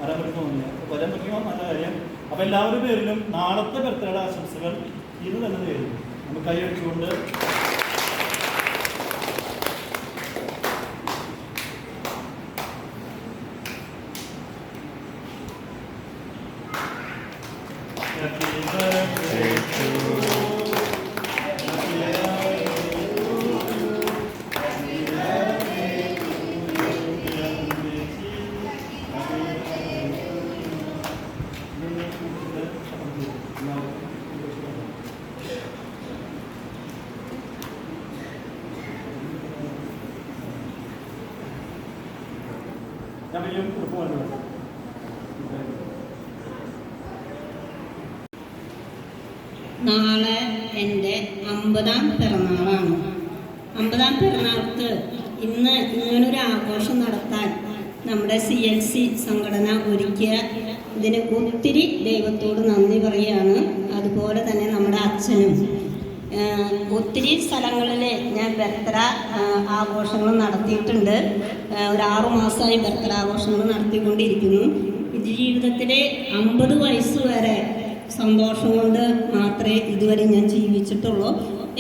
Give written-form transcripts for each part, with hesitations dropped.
വരാൻ പറ്റുന്നില്ല. വരാൻ പറ്റുമോ നല്ല കാര്യം. അപ്പോൾ എല്ലാവരുടെ പേരിലും നാളത്തെ ബർത്ത്ഡേയുടെ ആശംസകൾ ഇത് തന്നെ നേരുന്നു. നമുക്ക് കൈയടിച്ചുകൊണ്ട് ഞാൻ വലിയ കുഴപ്പമാണ്. നാളെ എൻ്റെ 50ാം പിറന്നാളാണ്. 50ാം പിറന്നാൾക്ക് ഇന്ന് ഇങ്ങനൊരു ആഘോഷം നടത്താൻ നമ്മുടെ CLC സംഘടന ഒരുക്കിയ ഇതിന് ഒത്തിരി ദൈവത്തോട് നന്ദി പറയുകയാണ്. അതുപോലെ തന്നെ നമ്മുടെ അച്ഛനും ഒത്തിരി സ്ഥലങ്ങളിൽ ഞാൻ ബർത്ത്ഡേ ആഘോഷങ്ങൾ നടത്തിയിട്ടുണ്ട്. ഒരു 6 മാസമായി ബർത്ത്ഡേ ആഘോഷങ്ങൾ നടത്തിക്കൊണ്ടിരിക്കുന്നു. ജീവിതത്തിലെ 50 വയസ്സ് വരെ സന്തോഷം കൊണ്ട് മാത്രമേ ഇതുവരെ ഞാൻ ജീവിച്ചിട്ടുള്ളൂ.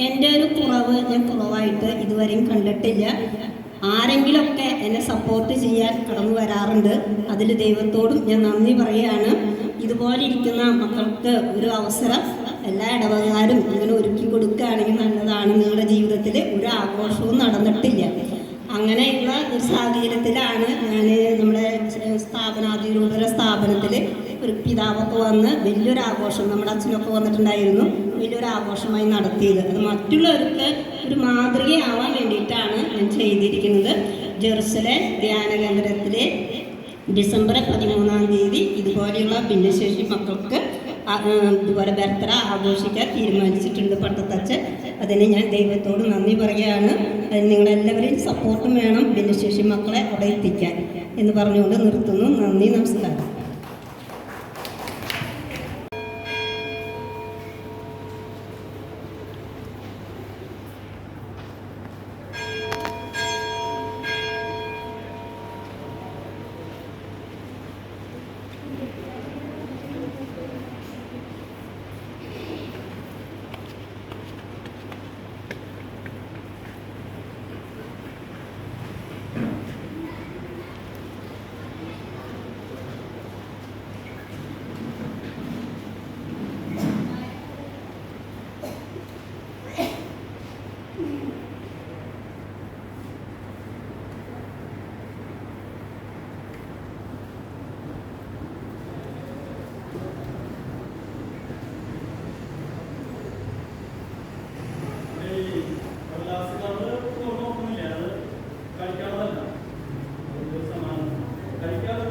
എൻ്റെ ഒരു കുറവ് ഞാൻ കുറവായിട്ട് ഇതുവരെയും കണ്ടിട്ടില്ല. ആരെങ്കിലുമൊക്കെ എന്നെ സപ്പോർട്ട് ചെയ്യാൻ കടന്നു വരാറുണ്ട്. അതിൽ ദൈവത്തോടും ഞാൻ നന്ദി പറയുകയാണ്. ഇതുപോലെ ഇരിക്കുന്ന മക്കൾക്ക് ഒരു അവസരം എല്ലാ ഇടവകാരും ഇങ്ങനെ ഒരുക്കി കൊടുക്കുകയാണെങ്കിൽ നല്ലതാണ്. നിങ്ങളുടെ ജീവിതത്തിൽ ഒരു ആഘോഷവും നടന്നിട്ടില്ല. അങ്ങനെയുള്ള ഒരു സാഹചര്യത്തിലാണ് ഞാൻ നമ്മുടെ അതിരൂപത സ്ഥാപനത്തിൽ ഒരു പിതാവൊക്കെ വന്ന് വലിയൊരു ആഘോഷം, നമ്മുടെ അച്ഛനൊക്കെ വന്നിട്ടുണ്ടായിരുന്നു, വലിയൊരു ആഘോഷമായി നടത്തിയത്. അത് മറ്റുള്ളവർക്ക് ഒരു മാതൃകയാവാൻ വേണ്ടിയിട്ടാണ് ഞാൻ ചെയ്തിരിക്കുന്നത്. ജെറുസലേം ധ്യാന കേന്ദ്രത്തിൽ ഡിസംബർ 13-ാം തീയതി ഇതുപോലെയുള്ള ഭിന്നശേഷി മക്കൾക്ക് ഇതുപോലെ ബർത്ത്ഡേ ആഘോഷിക്കാൻ തീരുമാനിച്ചിട്ടുണ്ട് പട്ടത്തച്ഛൻ. അതിന് ഞാൻ ദൈവത്തോട് നന്ദി പറയുകയാണ്. അതിന് നിങ്ങളെല്ലാവരെയും സപ്പോർട്ടും വേണം ഭിന്നശേഷി മക്കളെ അവിടെ എത്തിക്കാൻ എന്ന് പറഞ്ഞുകൊണ്ട് നിർത്തുന്നു. നന്ദി, നമസ്കാരം. കഴിക്കാതെ